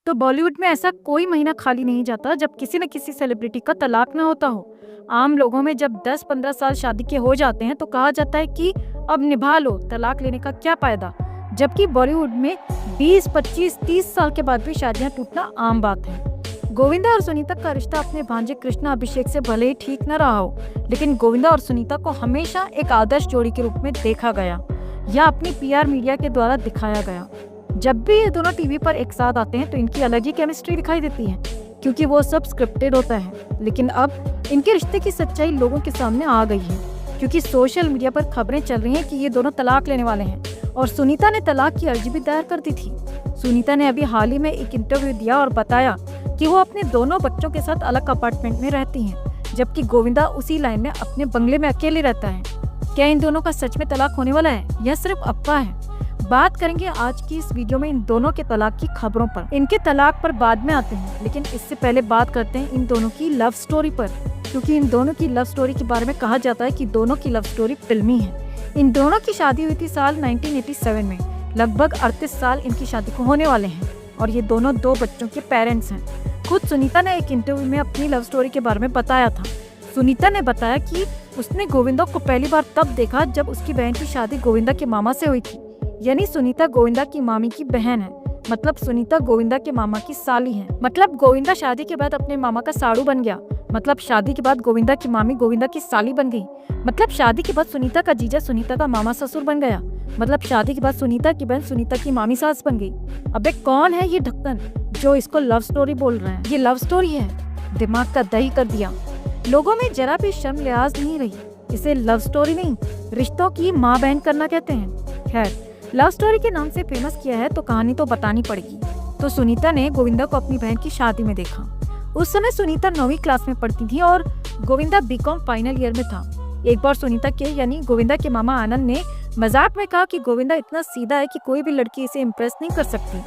तो बॉलीवुड में ऐसा कोई महीना खाली नहीं जाता जब किसी न किसी सेलिब्रिटी का तलाक ना होता हो। आम लोगों में जब 10-15 साल शादी के हो जाते हैं तो कहा जाता है कि अब निभा लो, तलाक लेने का क्या फायदा। जबकि बॉलीवुड में 20, 25, 30 साल के बाद भी शादियां टूटना आम बात है। गोविंदा और सुनीता का रिश्ता अपने भांजे कृष्णा अभिषेक से भले ही ठीक न रहा हो, लेकिन गोविंदा और सुनीता को हमेशा एक आदर्श जोड़ी के रूप में देखा गया या अपनी पीआर मीडिया के द्वारा दिखाया गया। जब भी ये दोनों टीवी पर एक साथ आते हैं तो इनकी अलग ही केमिस्ट्री दिखाई देती है, क्योंकि वो सब स्क्रिप्टेड होता है। लेकिन अब इनके रिश्ते की सच्चाई लोगों के सामने आ गई है, क्योंकि सोशल मीडिया पर खबरें चल रही हैं कि ये दोनों तलाक लेने वाले हैं और सुनीता ने तलाक की अर्जी भी दायर कर दी थी। सुनीता ने अभी हाल ही में एक इंटरव्यू दिया और बताया कि वो अपने दोनों बच्चों के साथ अलग अपार्टमेंट में रहती हैं, जबकि गोविंदा उसी लाइन में अपने बंगले में अकेले रहता है। क्या इन दोनों का सच में तलाक होने वाला है या सिर्फ अफवाह है? बात करेंगे आज की इस वीडियो में इन दोनों के तलाक की खबरों पर। इनके तलाक पर बाद में आते हैं, लेकिन इससे पहले बात करते हैं इन दोनों की लव स्टोरी पर, क्योंकि इन दोनों की लव स्टोरी के बारे में कहा जाता है कि दोनों की लव स्टोरी फिल्मी है। इन दोनों की शादी हुई थी साल 1987 में। लगभग 38 साल इनकी शादी को होने वाले हैं और ये दोनों 2 बच्चों के पेरेंट्स हैं। खुद सुनीता ने एक इंटरव्यू में अपनी लव स्टोरी के बारे में बताया था। सुनीता ने बताया कि उसने गोविंदा को पहली बार तब देखा जब उसकी बहन की शादी गोविंदा के मामा से हुई थी। यानी सुनीता गोविंदा की मामी की बहन है, मतलब सुनीता गोविंदा के मामा की साली है। मतलब गोविंदा शादी के बाद अपने मामा का साड़ू बन गया। मतलब शादी के बाद गोविंदा की मामी गोविंदा की साली बन गई। मतलब शादी के बाद सुनीता का जीजा सुनीता का मामा ससुर बन गया। मतलब शादी के बाद सुनीता की बहन सुनीता की मामी सास बन गई। अबे कौन है ये ढक्कन जो इसको लव स्टोरी बोल रहे हैं? ये लव स्टोरी है, दिमाग का दही कर दिया। लोगों में जरा भी शर्म लिहाज नहीं रही। इसे लव स्टोरी नहीं, रिश्तों की माँ बहन करना कहते हैं। खैर, लव स्टोरी के नाम से फेमस किया है तो कहानी तो बतानी पड़ेगी। तो सुनीता ने गोविंदा को अपनी बहन की शादी में देखा। उस समय सुनीता 9वीं क्लास में पढ़ती थी और गोविंदा बीकॉम फाइनल ईयर में था। एक बार सुनीता के यानी गोविंदा के मामा आनंद ने मजाक में कहा कि गोविंदा इतना सीधा है कि कोई भी लड़की इसे इम्प्रेस नहीं कर सकती।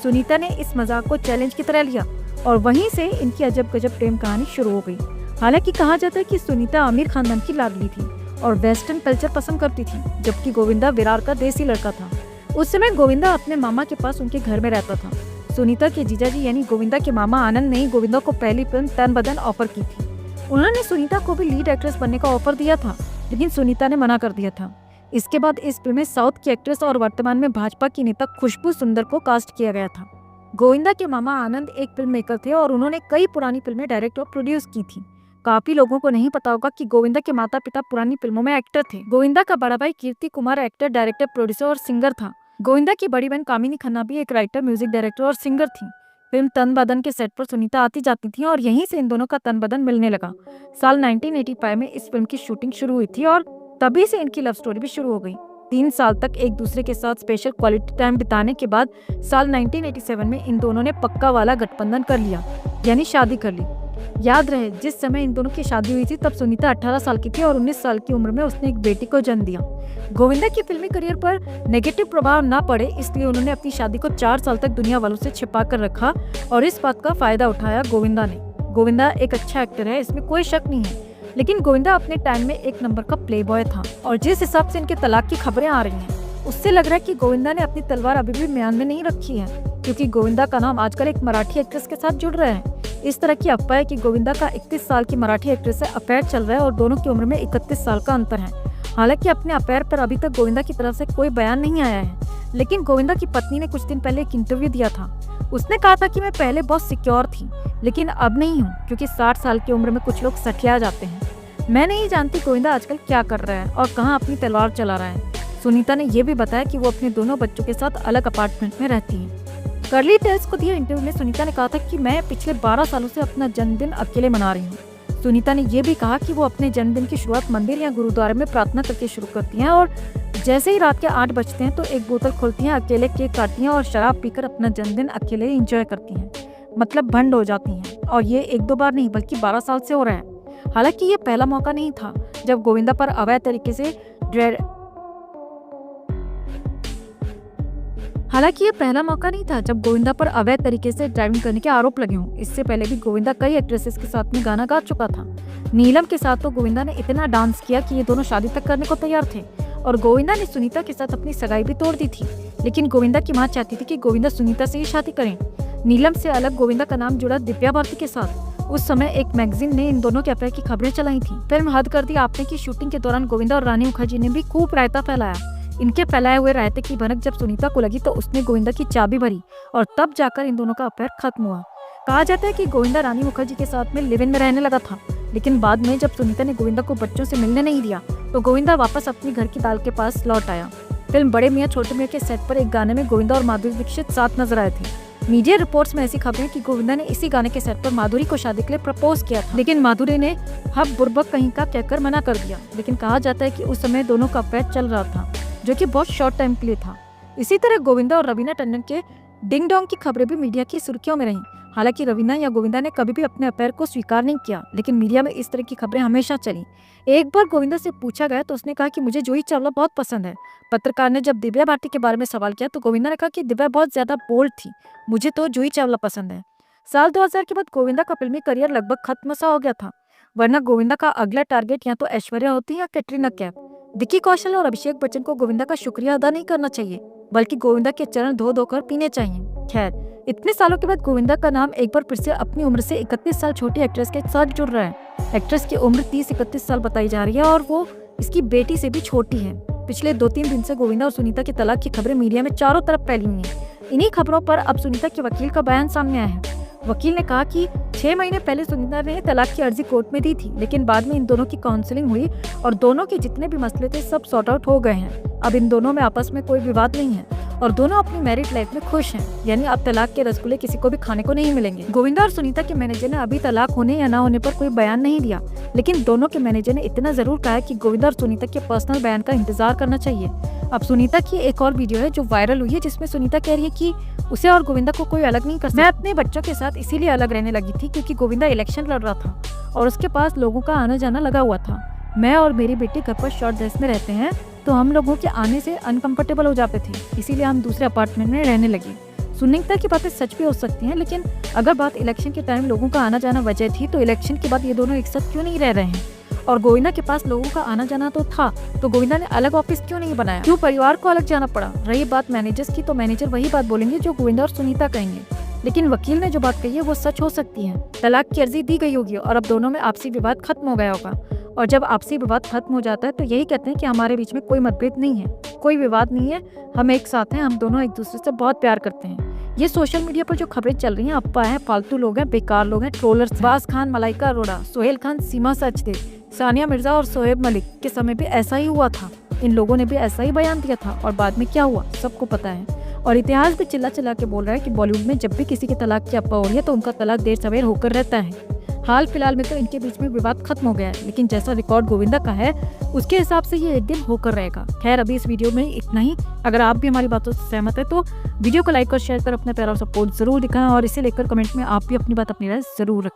सुनीता ने इस मजाक को चैलेंज की तरह लिया और वहीं से इनकी अजब गजब प्रेम कहानी शुरू हो गई। हालांकि कहा जाता है कि सुनीता अमीर खानदान की लाडली थी और वेस्टर्न कल्चर पसंद करती थी, जबकि गोविंदा विरार का देसी लड़का था। उस समय गोविंदा अपने मामा के पास उनके घर में रहता था। सुनीता के जीजाजी यानी गोविंदा के मामा आनंद ने गोविंदा को पहली फिल्म तन बदन ऑफर की थी। उन्होंने सुनीता को भी लीड एक्ट्रेस बनने का ऑफर दिया था, लेकिन सुनीता ने मना कर दिया था। इसके बाद इस फिल्म में साउथ की एक्ट्रेस और वर्तमान में भाजपा की नेता खुशबू सुंदर को कास्ट किया गया था। गोविंदा के मामा आनंद एक फिल्म मेकर थे और उन्होंने कई पुरानी फिल्में डायरेक्ट और प्रोड्यूस की थी। काफी लोगों को नहीं पता होगा कि गोविंदा के माता पिता पुरानी फिल्मों में एक्टर थे। गोविंदा का बड़ा भाई कीर्ति कुमार एक्टर, डायरेक्टर, प्रोड्यूसर और सिंगर था। गोविंदा की बड़ी बहन कामिनी खन्ना भी एक राइटर, म्यूजिक डायरेक्टर और सिंगर थी। फिल्म तन बदन के सेट पर सुनीता आती जाती थी और यहीं से इन दोनों का तन बदन मिलने लगा। साल 1985 में इस फिल्म की शूटिंग शुरू हुई थी और तभी से इनकी लव स्टोरी भी शुरू हो गई। 3 साल तक एक दूसरे के साथ स्पेशल क्वालिटी टाइम बिताने के बाद साल 1987 में इन दोनों ने पक्का वाला गठबंधन कर लिया, यानी शादी कर ली। याद रहे, जिस समय इन दोनों की शादी हुई थी तब सुनीता 18 साल की थी और 19 साल की उम्र में उसने एक बेटी को जन्म दिया। गोविंदा की फिल्मी करियर पर नेगेटिव प्रभाव ना पड़े इसलिए उन्होंने अपनी शादी को 4 साल तक दुनिया वालों से छिपा कर रखा और इस बात का फायदा उठाया गोविंदा ने। गोविंदा एक अच्छा एक्टर है, इसमें कोई शक नहीं है, लेकिन गोविंदा अपने टाइम में एक नंबर का प्लेबॉय था और जिस हिसाब से इनके तलाक की खबरें आ रही हैं उससे लग रहा है कि गोविंदा ने अपनी तलवार अभी भी म्यान में नहीं रखी है, क्योंकि गोविंदा का नाम आजकल एक मराठी एक्ट्रेस के साथ जुड़ रहा है। इस तरह की अफवाह है कि गोविंदा का 31 साल की मराठी एक्ट्रेस से अफेयर चल रहा है और दोनों की उम्र में 31 साल का अंतर है। हालांकि अपने अफेयर पर अभी तक गोविंदा की तरफ से कोई बयान नहीं आया है, लेकिन गोविंदा की पत्नी ने कुछ दिन पहले एक इंटरव्यू दिया था। उसने कहा था कि मैं पहले बहुत सिक्योर थी, लेकिन अब नहीं हूँ, क्योंकि 60 साल की उम्र में कुछ लोग सठिया जाते हैं। मैं नहीं जानती गोविंदा आजकल क्या कर रहा है और कहाँ अपनी तलवार चला रहा है। सुनीता ने यह भी बताया कि वो अपने दोनों बच्चों के साथ अलग अपार्टमेंट में रहती है। कर्ली टेल्स को दिए इंटरव्यू में सुनीता ने कहा था कि मैं पिछले 12 सालों से अपना जन्मदिन अकेले मना रही हूँ। सुनीता ने यह भी कहा कि वो अपने जन्मदिन की शुरुआत मंदिर या गुरुद्वारे में प्रार्थना करके शुरू करती हैं और जैसे ही रात के 8 बजते हैं तो एक बोतल खोलती हैं, अकेले केक काटती हैं और शराब पीकर अपना जन्मदिन अकेले एंजॉय करती हैं। मतलब भंड हो जाती हैं, और ये 1-2 बार नहीं बल्कि 12 साल से हो रहा है। हालांकि ये पहला मौका नहीं था जब गोविंदा पर अवैध तरीके से ड्राइविंग करने के आरोप लगे हों। इससे पहले भी गोविंदा कई एक्ट्रेसेस के साथ में गाना गा चुका था। नीलम के साथ तो गोविंदा ने इतना डांस किया कि ये दोनों शादी तक करने को तैयार थे। और गोविंदा ने सुनीता के साथ अपनी सगाई भी तोड़ दी थी। लेकिन गोविंदा की मां चाहती थी कि गोविंदा सुनीता से ही शादी करें। नीलम से अलग गोविंदा का नाम जुड़ा दिव्या भारती के साथ। उस समय एक मैगजीन ने इन दोनों के अफेयर की खबरें चलाई थी। फिल्म हद कर दी आपने की शूटिंग के दौरान गोविंदा और रानी मुखर्जी ने भी खूब रायता फैलाया। इनके फैलाए हुए रायते की भनक जब सुनीता को लगी तो उसने गोविंदा की चाबी भरी और तब जाकर इन दोनों का अफेयर खत्म हुआ। कहा जाता है कि गोविंदा रानी मुखर्जी के साथ में लिव इन में रहने लगा था, लेकिन बाद में जब सुनीता ने गोविंदा को बच्चों से मिलने नहीं दिया तो गोविंदा वापस अपनी घर की दाल के पास लौट आया। फिल्म बड़े मियां छोटे मियां के सेट पर एक गाने में गोविंदा और माधुरी दीक्षित साथ नजर आए थे। मीडिया रिपोर्ट्स में ऐसी खबरें कि गोविंदा ने इसी गाने के सेट पर माधुरी को शादी के लिए प्रपोज किया था, लेकिन माधुरी ने हब बुर्बक कहीं का कहकर मना कर दिया। लेकिन कहा जाता है कि उस समय दोनों का अफेयर चल रहा था, जो कि बहुत शॉर्ट टाइम के लिए था। इसी तरह गोविंदा और रवीना टंडन के डिंग डोंग की खबरें भी मीडिया की सुर्खियों में रहीं। हालांकि रवीना या गोविंदा ने कभी भी अपने अफेयर को स्वीकार नहीं किया, लेकिन मीडिया में इस तरह की खबरें हमेशा चली। एक बार गोविंदा से पूछा गया तो उसने कहा कि मुझे जूही चावला बहुत पसंद है। पत्रकार ने जब दिव्या भारती के बारे में सवाल किया तो गोविंदा ने कहा कि दिव्या बहुत ज्यादा बोल्ड थी, मुझे तो जूही चावला पसंद है। साल 2000 के बाद गोविंदा का फिल्मी करियर लगभग खत्म सा हो गया था, वरना गोविंदा का अगला टारगेट या तो ऐश्वर्या होती या कैटरीना कैफ। विक्की कौशल और अभिषेक बच्चन को गोविंदा का शुक्रिया अदा नहीं करना चाहिए, बल्कि गोविंदा के चरण धो धोकर पीने चाहिए। खैर, इतने सालों के बाद गोविंदा का नाम एक बार फिर से अपनी उम्र से 31 साल छोटी एक्ट्रेस के साथ जुड़ रहा है। एक्ट्रेस की उम्र 30-31 साल बताई जा रही है और वो इसकी बेटी से भी छोटी है। पिछले 2-3 दिन से गोविंदा और सुनीता के तलाक की खबरें मीडिया में चारों तरफ फैली हुई हैं। इन्हीं खबरों पर अब सुनीता के वकील का बयान सामने आया है। वकील ने कहा कि 6 महीने पहले सुनीता ने तलाक की अर्जी कोर्ट में दी थी, लेकिन बाद में इन दोनों की काउंसलिंग हुई और दोनों के जितने भी मसले थे सब सॉर्ट आउट हो गए हैं। अब इन दोनों में आपस में कोई विवाद नहीं है और दोनों अपनी मैरिड लाइफ में खुश हैं। यानी अब तलाक के रसगुल्ले किसी को भी खाने को नहीं मिलेंगे। गोविंदा और सुनीता के मैनेजर ने अभी तलाक होने या ना होने पर कोई बयान नहीं दिया, लेकिन दोनों के मैनेजर ने इतना जरूर कहा कि गोविंदा और सुनीता के पर्सनल बयान का इंतजार करना चाहिए। अब सुनीता की एक और वीडियो है जो वायरल हुई है, जिसमें सुनीता कह रही है कि उसे और गोविंदा को कोई अलग नहीं कर सकता। मैं अपने बच्चों के साथ इसीलिए अलग रहने लगी थी क्योंकि गोविंदा इलेक्शन लड़ रहा था और उसके पास लोगों का आना जाना लगा हुआ था। मैं और मेरी बेटी घर पर शॉर्ट ड्रेस में रहते हैं तो हम लोगों के आने से अनकंफर्टेबल हो जाते थे, इसीलिए हम दूसरे अपार्टमेंट में रहने लगे। सुनीता की बातें सच भी हो सकती हैं, लेकिन अगर बात इलेक्शन के टाइम लोगों का आना जाना वजह थी तो इलेक्शन के बाद ये दोनों एक साथ क्यों नहीं रह रहे हैं? और गोविंदा के पास लोगों का आना जाना तो था, तो गोविंदा ने अलग ऑफिस क्यों नहीं बनाया? क्यों परिवार को अलग जाना पड़ा? रही बात मैनेजर्स की, तो मैनेजर वही बात बोलेंगे जो गोविंदा और सुनीता कहेंगे, लेकिन वकील ने जो बात कही है वो सच हो सकती है। तलाक की अर्जी दी गई होगी और अब दोनों में आपसी विवाद खत्म हो गया होगा, और जब आपसी विवाद खत्म हो जाता है तो यही कहते हैं कि हमारे बीच में कोई मतभेद नहीं है, कोई विवाद नहीं है, हम एक साथ हैं, हम दोनों एक दूसरे से बहुत प्यार करते हैं। ये सोशल मीडिया पर जो खबरें चल रही हैं अफवाह है, फालतू लोग हैं, बेकार लोग हैं, ट्रोलर्स। बाज खान, मलाइका अरोड़ा, सोहेल खान, सीमा सचदेव, सानिया मिर्जा और शोएब मलिक के समय भी ऐसा ही हुआ था। इन लोगों ने भी ऐसा ही बयान दिया था और बाद में क्या हुआ सबको पता है। और इतिहास भी चिल्ला चिल्ला के बोल रहा है कि बॉलीवुड में जब भी किसी के तलाक की अफवाह हो रही है तो उनका तलाक देर सवेर होकर रहता है। हाल फिलहाल में तो इनके बीच में विवाद खत्म हो गया है, लेकिन जैसा रिकॉर्ड गोविंदा का है उसके हिसाब से ये एक दिन होकर रहेगा। खैर, अभी इस वीडियो में इतना ही। अगर आप भी हमारी बातों से सहमत है तो वीडियो को लाइक और शेयर कर अपना प्यार और सपोर्ट जरूर दिखाएं और इसे लेकर कमेंट में आप भी अपनी बात, अपनी राय जरूर रखें।